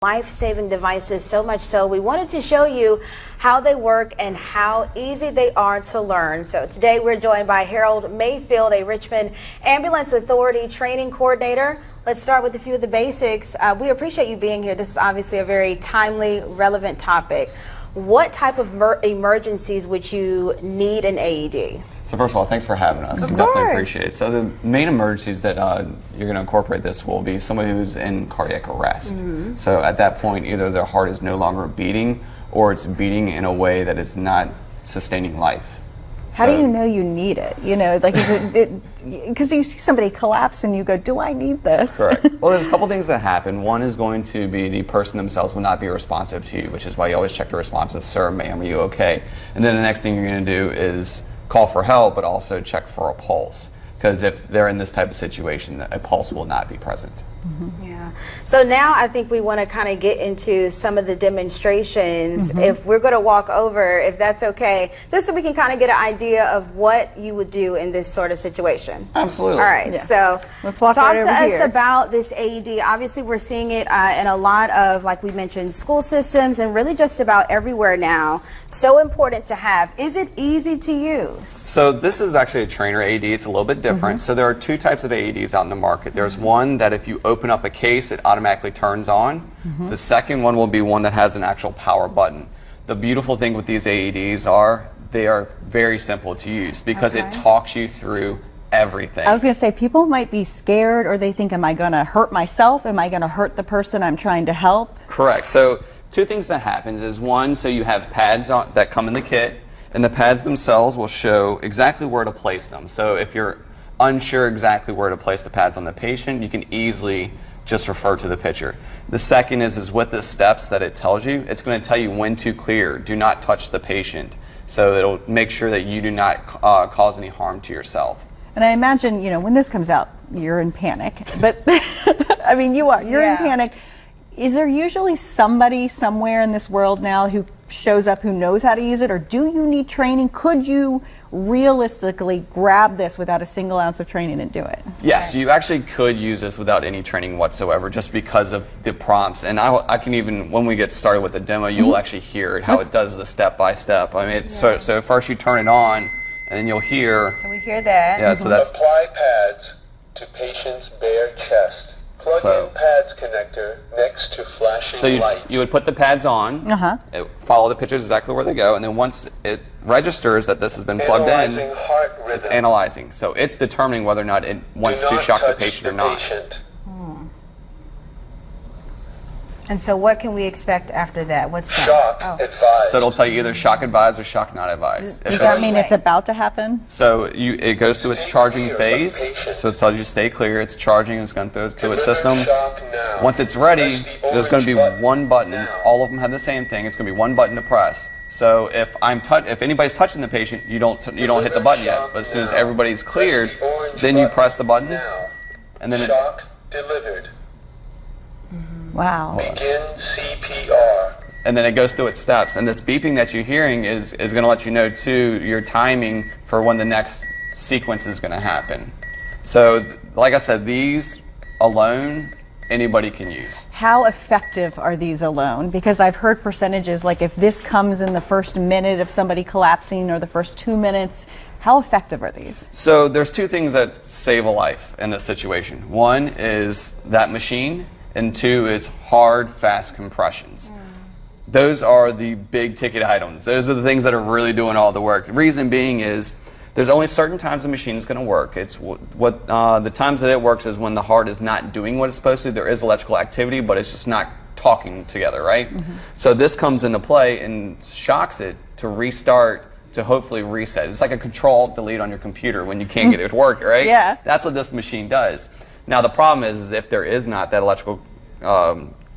life-saving devices, so much so we wanted to show you how they work and how easy they are to learn. So today we're joined by Harold Mayfield, a Richmond Ambulance Authority training coordinator. Let's start with a few of the basics. We appreciate you being here. This is obviously a very timely, relevant topic. What type of emergencies would you need an AED? So first of all, thanks for having us. We definitely appreciate it. So the main emergencies that you're going to incorporate this will be somebody who's in cardiac arrest. So at that point, either their heart is no longer beating or it's beating in a way that it's not sustaining life. How do you know you need it? You know, like, is it because you see somebody collapse and you go, do I need this? Correct. Well, there's a couple things that happen. One is going to be the person themselves will not be responsive to you, which is why you always check the responsive, sir, ma'am, are you okay? And then the next thing you're going to do is call for help, but also check for a pulse. Because if they're in this type of situation, a pulse will not be present. Yeah. So now I think we want to kind of get into some of the demonstrations. If we're going to walk over, if that's okay, just so we can kind of get an idea of what you would do in this sort of situation. Absolutely. All right. Yeah. So let's walk talk right to over us here. about this AED. Obviously, we're seeing it in a lot of, like we mentioned, school systems and really just about everywhere now. So important to have. Is it easy to use? So this is actually a trainer AED. It's a little bit different. So there are two types of AEDs out in the market. There's one that if you open up a case, it automatically turns on. The second one will be one that has an actual power button. The beautiful thing with these AEDs are they are very simple to use because it talks you through everything. I was going to say, people might be scared or they think, am I going to hurt myself? Am I going to hurt the person I'm trying to help? Correct. So two things that happens is one, so you have pads that come in the kit, and the pads themselves will show exactly where to place them. So if you're unsure exactly where to place the pads on the patient, you can easily just refer to the picture. The second is with the steps that it tells you, it's going to tell you when to clear. Do not touch the patient. So it'll make sure that you do not cause any harm to yourself. And I imagine, you know, when this comes out, you're in panic. But I mean, you're in panic. Is there usually somebody somewhere in this world now who shows up who knows how to use it, or do you need training? Could you realistically grab this without a single ounce of training and do it? Yes, you actually could use this without any training whatsoever just because of the prompts. And I can even, when we get started with the demo, you'll actually hear it, how it does the step-by-step. I mean, it's so first you turn it on, and then you'll hear. So we hear that. Yeah, so that's. Apply pads to patient's bare chest. Plug in pads connector next to flashing So light. you would put the pads on, follow the pictures exactly where they go, and then once it registers that this has been plugged in, Analyzing heart rhythm. it's analyzing. So it's determining whether or not it wants to shock the patient or not. And so what can we expect after that? What's next? Shock advised. So it'll tell you either shock advised or shock not advised. Does that mean it's about to happen? So it goes through its charging phase, so it tells you stay clear, it's charging, it's going through its system. Shock now. Once it's ready, Press the there's going to be orange one button. now. All of them have the same thing. It's going to be one button to press. So if anybody's touching the patient, you don't hit the button yet. But as soon as everybody's cleared, then you press the button, Now. and then Shock delivered. Wow. Begin CPR. and then it goes through its steps. And this beeping that you're hearing is going to let you know too your timing for when the next sequence is going to happen. So like I said, these alone anybody can use. How effective are these alone? Because I've heard percentages like if this comes in the first minute of somebody collapsing or the first 2 minutes, how effective are these? So there's two things that save a life in this situation. One is that machine, and two is hard, fast compressions. Those are the big ticket items. Those are the things that are really doing all the work. The reason being is there's only certain times the machine is going to work. It's the times that it works is when the heart is not doing what it's supposed to. There is electrical activity, but it's just not talking together, right? So this comes into play and shocks it to restart, to hopefully reset. It's like a control-delete on your computer when you can't get it to work, right? Yeah. That's what this machine does. Now the problem is if there is not that electrical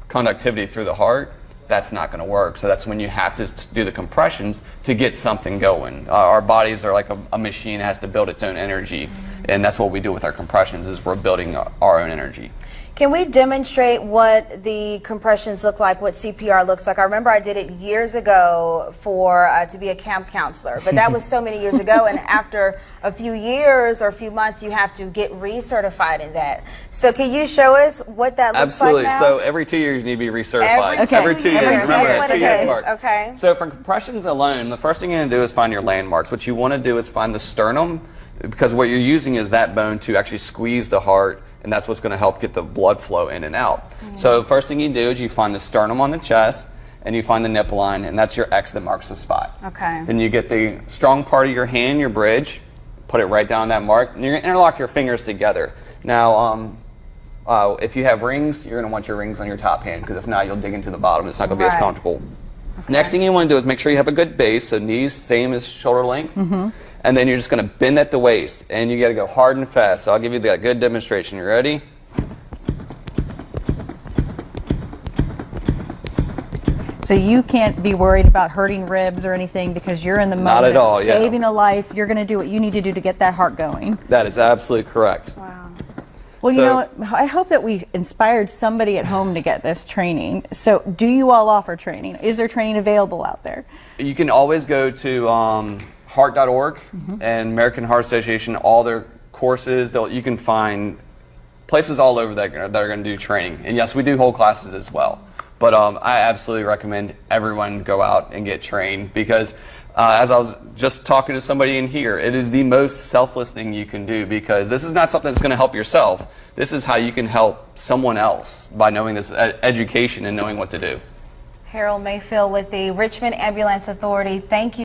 conductivity through the heart, that's not going to work. So that's when you have to do the compressions to get something going. Our bodies are like a machine, it has to build its own energy, and that's what we do with our compressions is we're building our own energy. Can we demonstrate what the compressions look like, what CPR looks like? I remember I did it years ago for to be a camp counselor, but that was so many years ago, and after a few years or a few months, you have to get recertified in that. So can you show us what that looks Absolutely. like now? So every 2 years you need to be recertified. Every 2 years. years. Remember That's that what it 2 year is. mark. Okay. So for compressions alone, the first thing you're going to do is find your landmarks. What you want to do is find the sternum, because what you're using is that bone to actually squeeze the heart, and that's what's going to help get the blood flow in and out. So first thing you do is you find the sternum on the chest, and you find the nipple line, and that's your X that marks the spot. Okay. Then you get the strong part of your hand, your bridge, put it right down that mark, and you're going to interlock your fingers together. Now, if you have rings, you're going to want your rings on your top hand, because if not, you'll dig into the bottom. It's not going to be as Right. comfortable. Next thing you want to do is make sure you have a good base, so knees same as shoulder length, and then you're just going to bend at the waist, and you got to go hard and fast. So I'll give you that good demonstration. You ready? So you can't be worried about hurting ribs or anything because you're in the moment Not at all, of yeah. saving a life. You're going to do what you need to do to get that heart going. That is absolutely correct. Wow. Well, you So- know what? I hope that we inspired somebody at home to get this training. So do you all offer training? Is there training available out there? You can always go to heart.org and American Heart Association, all their courses. You can find places all over that are going to do training. And yes, we do hold classes as well. But I absolutely recommend everyone go out and get trained, because as I was just talking to somebody in here, it is the most selfless thing you can do, because this is not something that's going to help yourself. This is how you can help someone else by knowing this education and knowing what to do. Harold Mayfield with the Richmond Ambulance Authority, thank you.